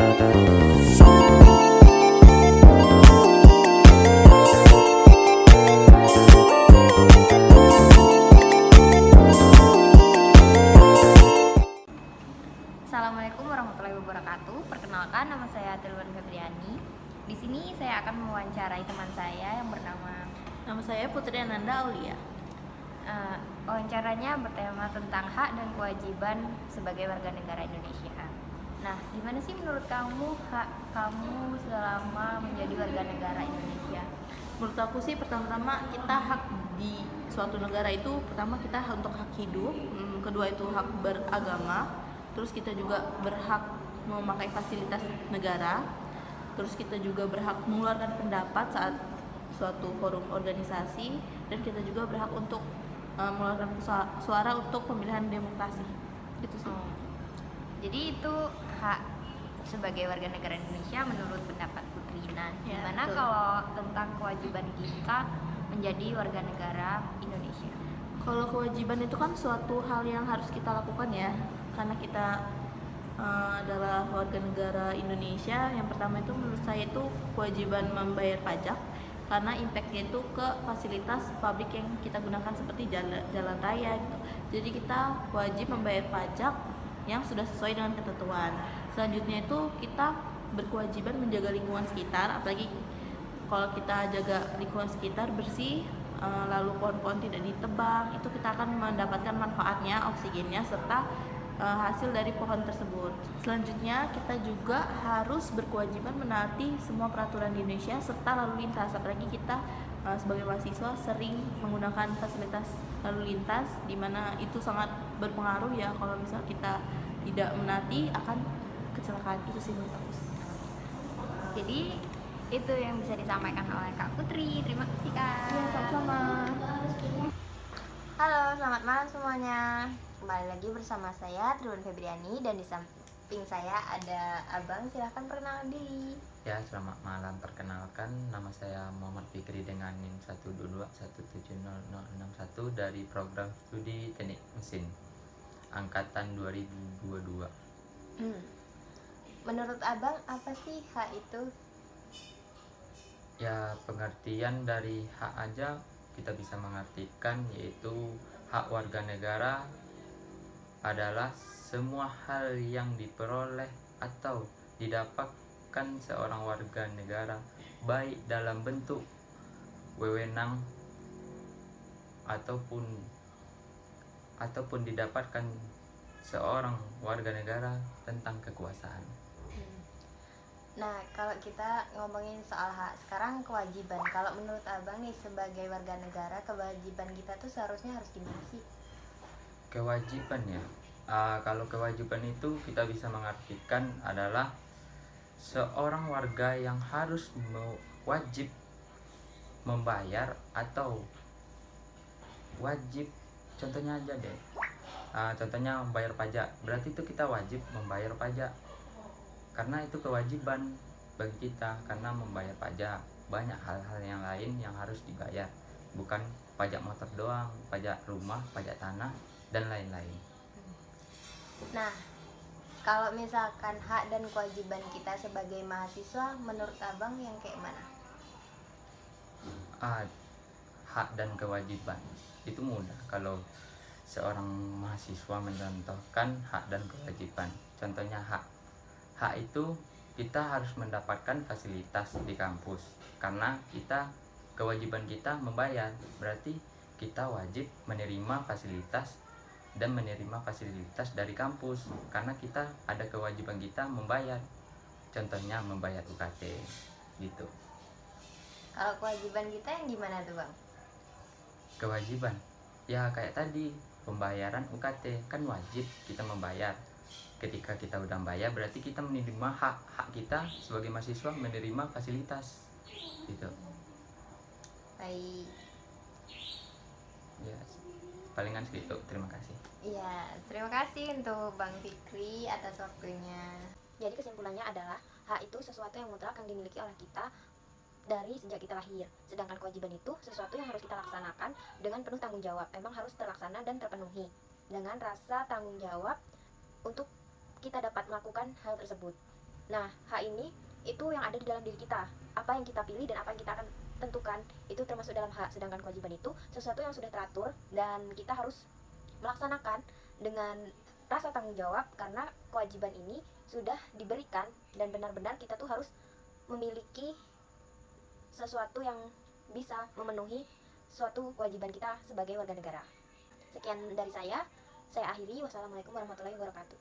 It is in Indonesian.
Assalamualaikum warahmatullahi wabarakatuh. Perkenalkan, nama saya Triwan Febriani. Di sini saya akan mewawancarai teman saya yang bernama. Nama saya Putri Ananda Aulia. Wawancaranya bertema tentang hak dan kewajiban sebagai warga negara Indonesia. Nah, gimana sih menurut kamu hak kamu selama menjadi warga negara Indonesia? Menurut aku sih pertama-tama kita hak di suatu negara itu pertama kita hak untuk hak hidup, kedua itu hak beragama, terus kita juga berhak memakai fasilitas negara, terus kita juga berhak mengeluarkan pendapat saat suatu forum organisasi, dan kita juga berhak untuk mengeluarkan suara untuk pemilihan demokrasi. Itu sih. Jadi itu hak sebagai warga negara Indonesia menurut pendapat Putri. Nah, Ya, gimana betul. kalau tentang kewajiban kita menjadi warga negara Indonesia? Kalau kewajiban itu kan suatu hal yang harus kita lakukan ya, karena kita adalah warga negara Indonesia. Yang pertama itu menurut saya itu kewajiban membayar pajak, karena impactnya itu ke fasilitas publik yang kita gunakan seperti jalan raya gitu. Jadi kita wajib membayar pajak yang sudah sesuai dengan ketentuan. Selanjutnya itu kita berkewajiban menjaga lingkungan sekitar, apalagi kalau kita jaga lingkungan sekitar bersih, lalu pohon-pohon tidak ditebang, itu kita akan mendapatkan manfaatnya, oksigennya, serta hasil dari pohon tersebut. Selanjutnya kita juga harus berkewajiban menaati semua peraturan di Indonesia serta lalu lintas, apalagi kita sebagai mahasiswa sering menggunakan fasilitas lalu lintas, di mana itu sangat berpengaruh ya kalau misal kita tidak menaati akan kecelakaan. Itu sih menurut aku. Jadi itu yang bisa disampaikan oleh Kak Putri. Terima kasih Kak. Ya, sama-sama. Halo, selamat malam semuanya. Kembali lagi bersama saya Triwan Febriani, dan di samping saya ada Abang. Silahkan perkenalkan diri. Ya, selamat malam. Perkenalkan, nama saya Muhammad Fikri dengan NIM 122170061 dari program studi teknik mesin angkatan 2022. Menurut Abang, apa sih hak itu? Ya, pengertian dari hak aja kita bisa mengartikan, yaitu hak warga negara adalah semua hal yang diperoleh atau didapatkan seorang warga negara, baik dalam bentuk wewenang ataupun didapatkan seorang warga negara tentang kekuasaan. Nah, kalau kita ngomongin soal hak, sekarang kewajiban. Kalau menurut Abang nih sebagai warga negara, kewajiban kita tuh seharusnya harus gimana sih? Kewajiban ya, kalau kewajiban itu kita bisa mengartikan adalah seorang warga yang harus wajib membayar atau wajib, contohnya aja deh, contohnya membayar pajak, berarti itu kita wajib membayar pajak karena itu kewajiban bagi kita, karena membayar pajak banyak hal-hal yang lain yang harus dibayar, bukan pajak motor doang, pajak rumah, pajak tanah, dan lain-lain. Nah, kalau misalkan hak dan kewajiban kita sebagai mahasiswa, menurut Abang yang kayak mana? Hak dan kewajiban itu mudah kalau seorang mahasiswa mencontohkan hak dan kewajiban. Contohnya hak itu kita harus mendapatkan fasilitas di kampus, karena kewajiban kita membayar, berarti kita wajib menerima fasilitas dari kampus, karena kita ada kewajiban kita membayar, contohnya membayar UKT gitu. Kalau kewajiban kita yang gimana tuh Bang? Kewajiban ya kayak tadi, pembayaran UKT kan wajib kita membayar. Ketika kita udah bayar, berarti kita menerima hak kita sebagai mahasiswa, menerima fasilitas gitu. Baik. Ya, palingan segitu. Terima kasih. Iya, terima kasih untuk Bang Fikri atas waktunya. Jadi kesimpulannya adalah hak itu sesuatu yang mutlak yang dimiliki oleh kita dari sejak kita lahir. Sedangkan kewajiban itu sesuatu yang harus kita laksanakan dengan penuh tanggung jawab. Memang harus terlaksana dan terpenuhi dengan rasa tanggung jawab untuk kita dapat melakukan hal tersebut. Nah, hak ini itu yang ada di dalam diri kita. Apa yang kita pilih dan apa yang kita akan tentukan itu termasuk dalam hak. Sedangkan kewajiban itu sesuatu yang sudah teratur dan kita harus melaksanakan dengan rasa tanggung jawab, karena kewajiban ini sudah diberikan dan benar-benar kita tuh harus memiliki sesuatu yang bisa memenuhi suatu kewajiban kita sebagai warga negara. Sekian dari saya akhiri. Wassalamualaikum warahmatullahi wabarakatuh.